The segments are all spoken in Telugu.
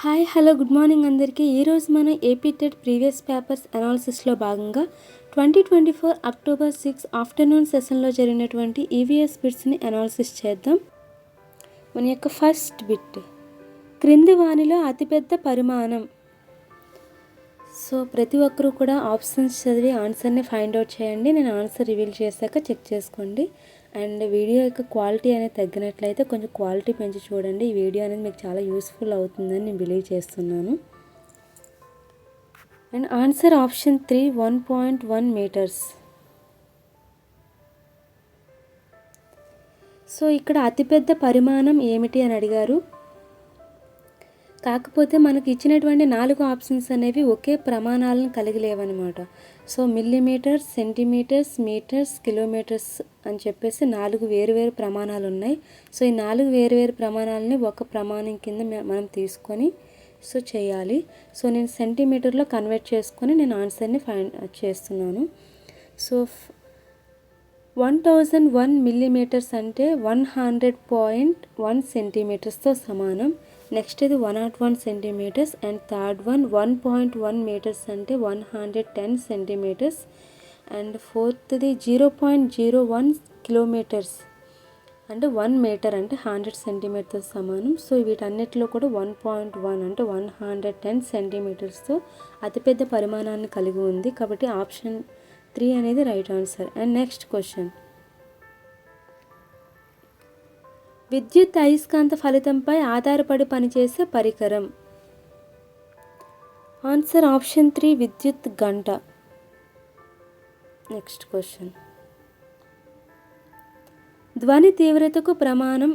హాయ్ హలో గుడ్ మార్నింగ్ అందరికీ. ఈరోజు మనం ఏపీ టెట్ ప్రీవియస్ పేపర్స్ అనాలిసిస్లో భాగంగా 2024 అక్టోబర్ 6 ఆఫ్టర్నూన్ సెషన్లో జరిగినటువంటి ఈవీఎస్ బిట్స్ని అనాలిసిస్ చేద్దాం. మన యొక్క ఫస్ట్ బిట్, క్రింది వానిలో అతిపెద్ద పరిమాణం. సో ప్రతి ఒక్కరూ కూడా ఆప్షన్స్ చదివి ఆన్సర్ని ఫైండ్ అవుట్ చేయండి. నేను ఆన్సర్ రివీల్ చేశాక చెక్ చేసుకోండి. అండ్ వీడియో యొక్క క్వాలిటీ అనేది తగ్గినట్లయితే కొంచెం క్వాలిటీ పెంచి చూడండి. ఈ వీడియో అనేది మీకు చాలా యూస్ఫుల్ అవుతుందని నేను బిలీవ్ చేస్తున్నాను. And answer option 3 1.1 metres. So ఇక్కడ అతిపెద్ద పరిమాణం ఏమిటి అని అడిగారు. కాకపోతే మనకి ఇచ్చినటువంటి 4 ఆప్షన్స్ అనేవి ఒకే ప్రమాణాలను కలిగి లేవన్నమాట. So millimetres, centimetres, metres, kilometres అని చెప్పేసి 4 వేరువేరు ప్రమాణాలు ఉన్నాయి. సో ఈ 4 వేరువేరు ప్రమాణాలని ఒక ప్రమాణం కింద మనం తీసుకొని సో చేయాలి. సో నేను సెంటీమీటర్లో కన్వర్ట్ చేసుకొని నేను ఆన్సర్ని ఫైండ్ చేస్తున్నాను. సో 1001 మిల్లీమీటర్స్ అంటే 100.1 సెంటీమీటర్స్తో సమానం. నెక్స్ట్ ఇది 101 centimetres. And third one 1.1 metres అంటే 110 సెంటీమీటర్స్. అండ్ ఫోర్త్ది 0.01 కిలోమీటర్స్ అంటే 1 మీటర్ అంటే 100 సెంటీమీటర్తో సమానం. సో వీటన్నిటిలో కూడా 1.1 అంటే 110 సెంటీమీటర్స్తో అతిపెద్ద పరిమాణాన్ని కలిగి ఉంది. కాబట్టి ఆప్షన్ 3 అనేది right answer. And next question, విద్యుత్ అయస్కాంత ఫలితంపై ఆధారపడి పనిచేసే పరికరం. ఆన్సర్ ఆప్షన్ 3 విద్యుత్ గంట. నెక్స్ట్ క్వశ్చన్, ధ్వని తీవ్రతకు ప్రమాణం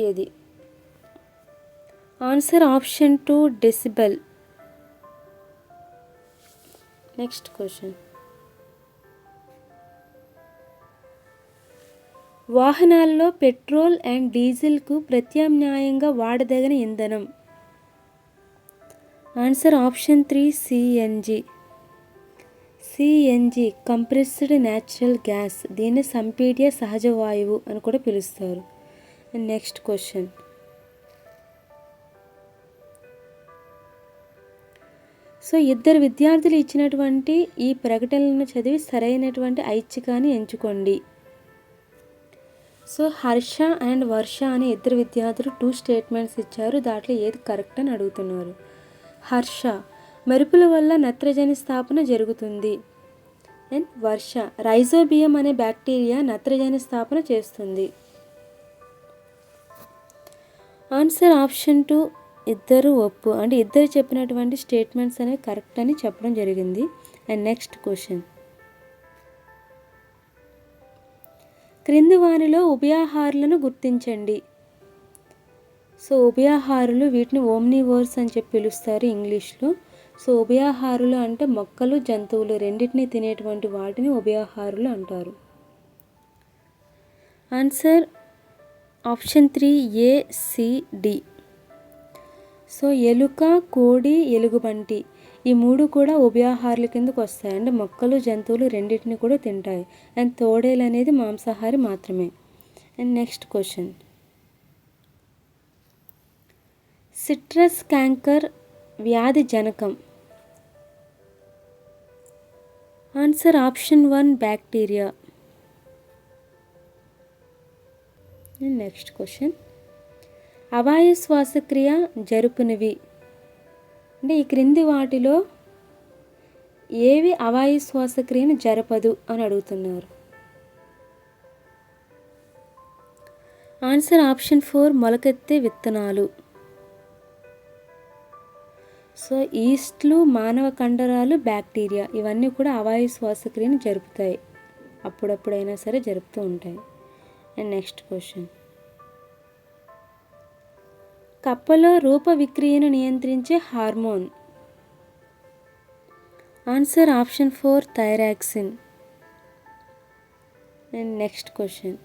ఏది? Answer option 2 decibel. Next question, వాహనాల్లో పెట్రోల్ అండ్ డీజిల్కు ప్రత్యామ్నాయంగా వాడదగిన ఇంధనం. Answer option 3 CNG. CNG compressed natural gas. దీన్ని సంపీడ్య సహజ వాయువు అని కూడా పిలుస్తారు. అండ్ నెక్స్ట్ క్వశ్చన్, సో ఇద్దరు విద్యార్థులు ఇచ్చినటువంటి ఈ ప్రకటనలను చదివి సరైనటువంటి ఐచ్ఛికాన్ని ఎంచుకోండి. సో హర్ష అండ్ వర్ష అనే ఇద్దరు విద్యార్థులు 2 స్టేట్మెంట్స్ ఇచ్చారు. దాంట్లో ఏది కరెక్ట్ అని అడుగుతున్నారు. హర్ష, మెరుపుల వల్ల నత్రజని స్థాపన జరుగుతుంది. అండ్ వర్ష, రైజోబియం అనే బ్యాక్టీరియా నత్రజని స్థాపన చేస్తుంది. ఆన్సర్ ఆప్షన్ 2 ఇద్దరు ఒప్పు అంటే ఇద్దరు చెప్పినటువంటి స్టేట్మెంట్స్ అనేవి కరెక్ట్ అని చెప్పడం జరిగింది. అండ్ నెక్స్ట్ క్వశ్చన్, క్రింది వానిలో ఉభయాహారులను గుర్తించండి. సో ఉభయాహారులు, వీటిని ఓమ్నివోర్స్ అని చెప్పి పిలుస్తారు ఇంగ్లీష్లో. సో ఉభయాహారులు అంటే మొక్కలు, జంతువులు రెండింటిని తినేటువంటి వాటిని ఉభయాహారులు అంటారు. Answer option 3 ACD. సో ఎలుక, కోడి, ఎలుగుబంటి ఈ 3 కూడా ఉభయాహారుల కిందకు వస్తాయి. అంటే మొక్కలు, జంతువులు రెండింటిని కూడా తింటాయి. అండ్ తోడేలు అనేది మాంసాహారి మాత్రమే. And next question, citrus canker వ్యాధి జనకం. Answer option 1 bacteria. And next question, అవాయు శ్వాసక్రియ జరుపునివి అంటే ఈ క్రింది వాటిలో ఏవి అవాయు శ్వాసక్రియను జరపదు అని అడుగుతున్నారు. ఆన్సర్ ఆప్షన్ 4 మొలకెత్తే విత్తనాలు. సో ఈస్ట్లు, మానవ కండరాలు, బ్యాక్టీరియా ఇవన్నీ కూడా అవాయు శ్వాసక్రియను జరుపుతాయి. అప్పుడప్పుడైనా సరే జరుపుతూ ఉంటాయి. అండ్ నెక్స్ట్ క్వశ్చన్, కప్పలో రూప విక్రియను నియంత్రించే hormone. Answer option 4 thyroxine. And next question,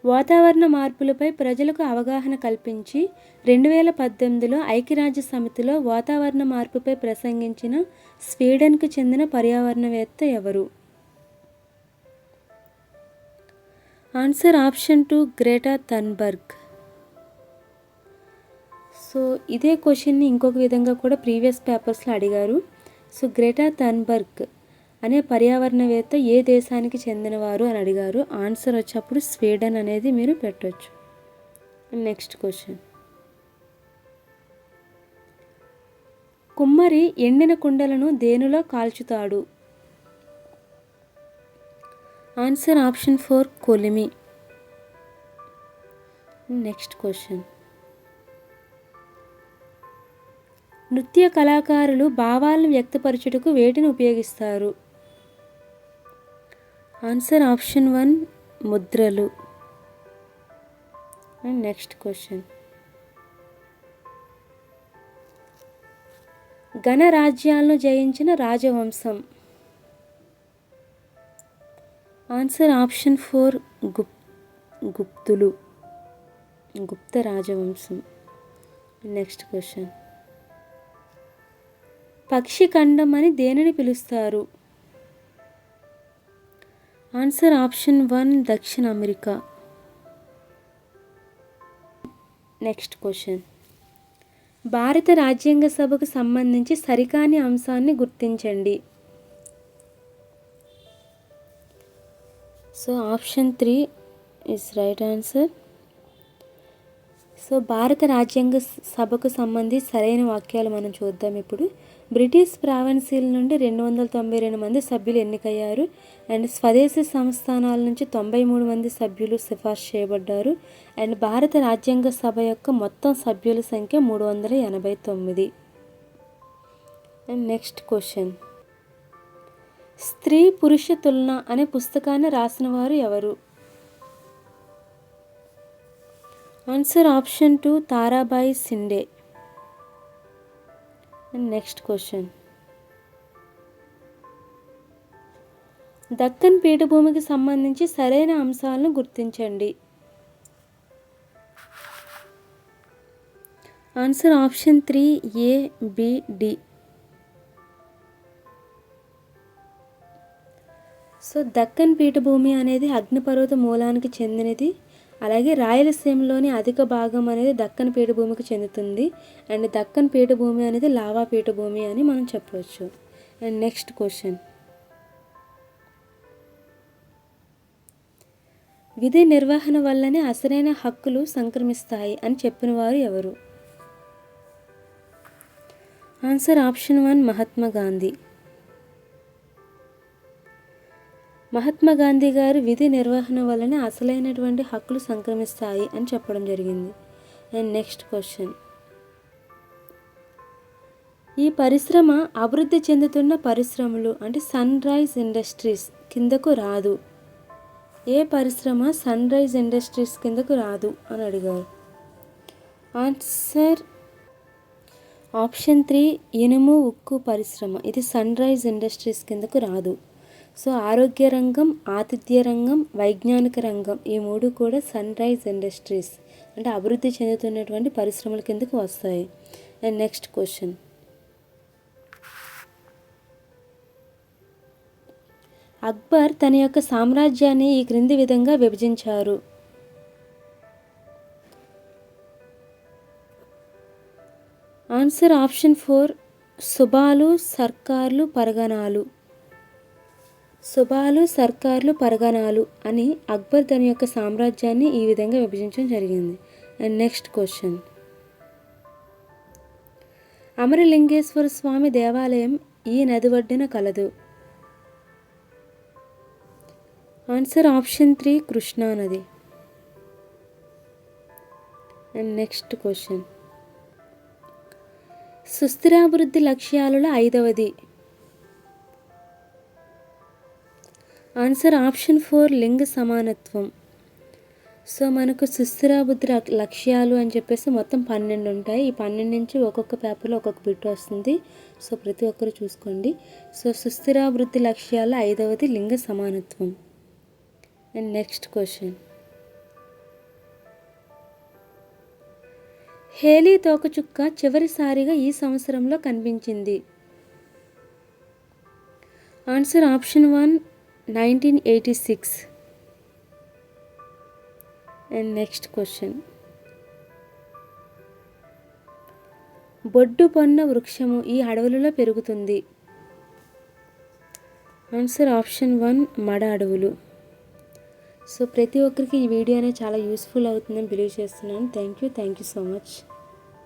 వాతావరణ మార్పులపై ప్రజలకు అవగాహన కల్పించి 2018లో ఐక్యరాజ్య సమితిలో వాతావరణ మార్పుపై ప్రసంగించిన స్వీడన్కు చెందిన పర్యావరణవేత్త ఎవరు? Answer option 2 Greta Thunberg. So ఇదే క్వశ్చన్ని ఇంకొక విధంగా కూడా ప్రీవియస్ పేపర్స్లో అడిగారు. సో గ్రెటా థన్బర్గ్ అనే పర్యావరణవేత్త ఏ దేశానికి చెందినవారు అని అడిగారు. ఆన్సర్ వచ్చేప్పుడు స్వీడన్ అనేది మీరు పెట్టవచ్చు. నెక్స్ట్ క్వశ్చన్, కుమ్మరి ఎండిన కుండలను దేనిలో కాల్చుతాడు? ఆన్సర్ ఆప్షన్ 4 కొలిమి. నెక్స్ట్ క్వశ్చన్, నృత్య కళాకారులు భావాలను వ్యక్తపరచుటకు వేటిని ఉపయోగిస్తారు? ఆన్సర్ ఆప్షన్ 1 ముద్రలు. నెక్స్ట్ క్వశ్చన్, గణరాజ్యాలను జయించిన రాజవంశం? ఆన్సర్ ఆప్షన్ 4 గుప్తులు, గుప్త రాజవంశం. నెక్స్ట్ క్వశ్చన్, పక్షి ఖండం అని దేనిని పిలుస్తారు? ఆన్సర్ ఆప్షన్ 1 దక్షిణ అమెరికా. నెక్స్ట్ క్వశ్చన్, భారత రాజ్యాంగ సభకు సంబంధించి సరికాని అంశాన్ని గుర్తించండి. So option 3 is right answer. So భారత రాజ్యాంగ సభకు సంబంధించి సరైన వాక్యాలు మనం చూద్దాం ఇప్పుడు. బ్రిటిష్ ప్రావిన్సీల నుండి 292 మంది సభ్యులు ఎన్నికయ్యారు. అండ్ స్వదేశీ సంస్థానాల నుంచి 93 మంది సభ్యులు సిఫార్సు చేయబడ్డారు. అండ్ భారత రాజ్యాంగ సభ యొక్క మొత్తం సభ్యుల సంఖ్య 389. అండ్ నెక్స్ట్ క్వశ్చన్, స్త్రీ పురుష తులన అనే పుస్తకాన్ని రాసిన వారు ఎవరు? Answer option 2 Tarabai Shinde. And next question, Deccan పీఠభూమికి సంబంధించి సరైన అంశాలను గుర్తించండి. Answer option 3 A, B, D. So Deccan పీఠభూమి అనేది అగ్నిపర్వత మూలానికి చెందినది. అలాగే రాయలసీమలోని అధిక భాగం అనేది దక్కన్ పీఠభూమికి చెందుతుంది. అండ్ దక్కన్ పీఠభూమి అనేది లావా పీఠభూమి అని మనం చెప్పవచ్చు. అండ్ నెక్స్ట్ క్వశ్చన్, విధి నిర్వహణ వల్లనే అసలైన హక్కులు సంక్రమిస్తాయి అని చెప్పిన వారు ఎవరు? Answer option 1 Mahatma Gandhi. మహాత్మా గాంధీ గారు విధి నిర్వహణ వల్లనే అసలైనటువంటి హక్కులు సంక్రమిస్తాయి అని చెప్పడం జరిగింది. అండ్ నెక్స్ట్ క్వశ్చన్, ఈ పరిశ్రమ అభివృద్ధి చెందుతున్న పరిశ్రమలు అంటే సన్ రైజ్ ఇండస్ట్రీస్ కిందకు రాదు. ఏ పరిశ్రమ సన్ రైజ్ ఇండస్ట్రీస్ కిందకు రాదు అని అడిగారు. ఆన్సర్ ఆప్షన్ 3 ఇనుము ఉక్కు పరిశ్రమ. ఇది సన్ రైజ్ ఇండస్ట్రీస్ కిందకు రాదు. సో ఆరోగ్య రంగం, ఆతిథ్య రంగం, వైజ్ఞానిక రంగం ఈ మూడు కూడా సన్ రైజ్ ఇండస్ట్రీస్ అంటే అభివృద్ధి చెందుతున్నటువంటి పరిశ్రమల కిందకు వస్తాయి. అండ్ నెక్స్ట్ క్వశ్చన్, అక్బర్ తన యొక్క సామ్రాజ్యాన్ని ఈ క్రింది విధంగా విభజించారు. Answer option 4 సుబాలు, సర్కార్లు, పరగణాలు. సుబాలు, సర్కార్లు, పరగణాలు అని అక్బర్ తన యొక్క సామ్రాజ్యాన్ని ఈ విధంగా విభజించడం జరిగింది. అండ్ నెక్స్ట్ క్వశ్చన్, అమరలింగేశ్వర స్వామి దేవాలయం ఈ నది ఒడ్డున కలదు. ఆన్సర్ ఆప్షన్ 3 కృష్ణా నది. అండ్ నెక్స్ట్ క్వశ్చన్, సుస్థిరాభివృద్ధి లక్ష్యాలలో 5వది. ఆన్సర్ ఆప్షన్ 4 లింగ సమానత్వం. సో మనకు సుస్థిరాభివృద్ధి లక్ష్యాలు అని చెప్పేసి మొత్తం 12 ఉంటాయి. ఈ 12 నుంచి ఒక్కొక్క పేపర్లో ఒక్కొక్క బిట్ వస్తుంది. సో ప్రతి ఒక్కరు చూసుకోండి. సో సుస్థిరాభివృద్ధి లక్ష్యాల 5వది లింగ సమానత్వం. అండ్ నెక్స్ట్ క్వశ్చన్, హేలీ తోకచుక్క చివరిసారిగా ఈ సంవత్సరంలో కనిపించింది. Answer option 1 1986. And next question, బొడ్డు పొన్న వృక్షము ఈ అడవులలో పెరుగుతుంది. ఆన్సర్ ఆప్షన్ 1 మడ అడవులు. సో ప్రతి ఒక్కరికి ఈ వీడియో అనేది చాలా యూస్ఫుల్ అవుతుందని బిలీవ్ చేస్తున్నాను. Thank you so much.